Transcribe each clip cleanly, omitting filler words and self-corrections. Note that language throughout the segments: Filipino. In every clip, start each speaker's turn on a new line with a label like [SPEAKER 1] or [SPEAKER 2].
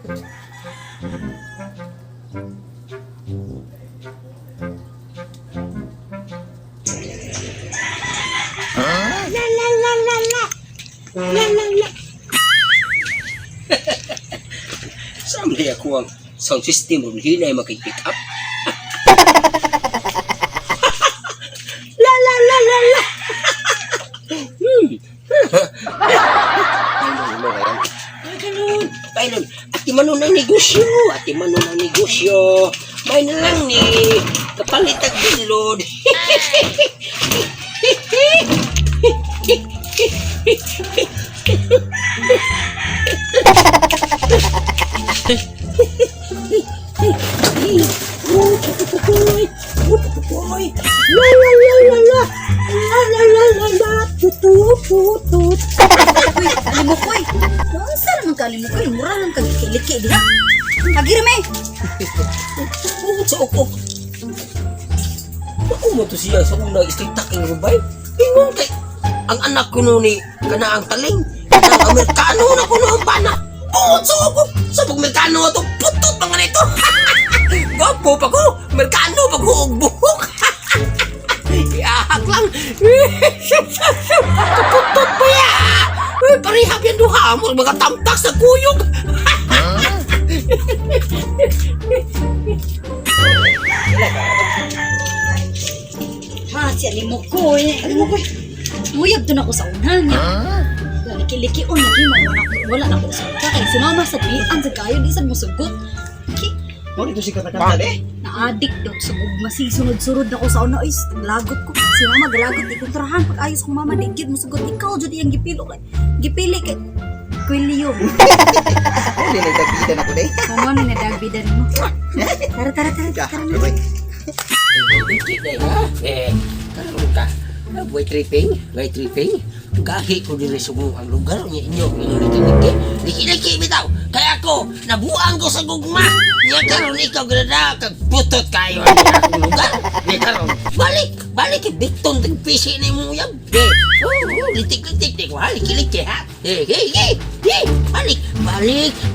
[SPEAKER 1] La la la la la. La la la.
[SPEAKER 2] Sampai aku ang sound system ron hinay makik-pick up.
[SPEAKER 1] La la la la la.
[SPEAKER 2] Painon, ati manon ang negosyo, ati manon ang negosyo. May na lang ni kapalit ang bilod.
[SPEAKER 1] La la la la la. La la la la la. Tutut tutut.
[SPEAKER 3] Kalimukoy. Nasa naman kalimukoy. Mura lang kagikiliki diha. Pagirme.
[SPEAKER 2] Suok. Ako mo to siya sa unang street talking rubay. Ingon kay ang anak ko noon ni kana ang taling. Ang Amerikano na ko noon pana. Suok. Sabog Amerikano to putot mga nito. Gwapo pa ko. Amerikano pa ko og buhok. Iahak lang. Putot pa ya. Parihap yan duha mo mga tamtak sa kuyog.
[SPEAKER 3] Ha, si Alimukoy. Alimukoy. Nguyab doon ako sa unahan niya. Liki-liki on lagi wala na ako sa unahan. Kaya si mama sabihan sa kayo, di sad mo sugot.
[SPEAKER 4] Mo dito si kata-kata eh.
[SPEAKER 3] Na-addict daw sa gugma. Sunod-sunod ako sa una. Ay, lagot ko. Si mama galagot. Ikontrahan. Pag ayos kong mama, digid mo sugot. Ikaw, dyan yung gipili kay Quillium.
[SPEAKER 4] Hindi nagdagitan ako deh.
[SPEAKER 3] Mama, ninadagbidan mo. Tara.
[SPEAKER 4] Bye.
[SPEAKER 2] Karon ka. Boy tripping. Gahi ko din sa ang lugar niya inyo. Liki-liki bitaw. Kaya ako, nabuang ko sa gugma. Niya karon ikaw ganda kag putot kayo ang akong lugar. Niya karon, balik kay Bigton tag pisi ni mo yab. Litik-litik di ko ha, liki-liki ha.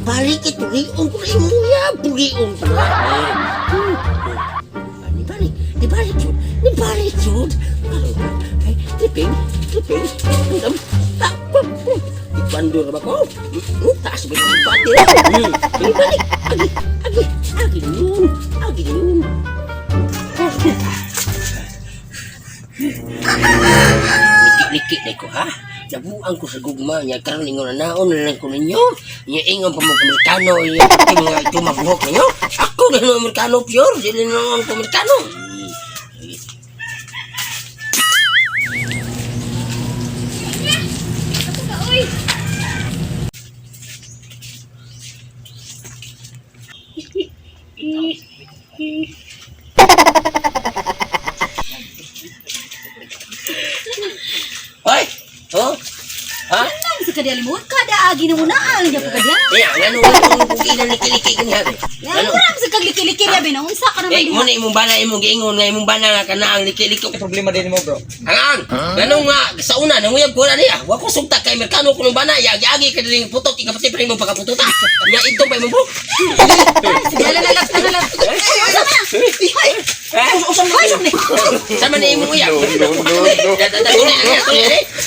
[SPEAKER 2] Balik ito liong ko rin mo yab. Liong ko ha. Dibalik yun. Tripping. Ipandur ba ko? Taas ba yung pati? Balik. Agi yun. Liki-liki na ko ha. Nabuang ko sa gugma niya. Karoon ingon na naon na lang ko ninyo. Niya ingon pa mga Amerikano. Yung mga tumabuhok ninyo. Ako na ng Amerikano pure. Sila naman ko Amerikano. Hoy! Oh? Ha?
[SPEAKER 3] Ano sa kadialimon? Kada agi na muna. Ano niya po kadya?
[SPEAKER 2] Ano ang kukinan liki-liki kanya?
[SPEAKER 3] Ano mo sa kagliki-liki rabi na? Unsa ka naman
[SPEAKER 2] Eh, muna imong bana imong giingon nga imong bana nga kana ang liki-liko.
[SPEAKER 4] Problema din mo bro.
[SPEAKER 2] Ang ganong nga sa una nanguyab ko na niya. Wa ko sugta kay Amerikano ko nung bana agi ka ding putot ikapati pa imong pagkapututa. Nya ito pa imong bro.
[SPEAKER 3] Sige, lalap.
[SPEAKER 2] Sama ni imong uyab.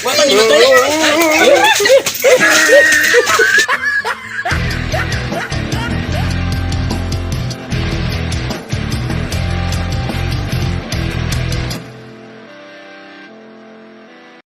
[SPEAKER 2] Wa pa ni matuli.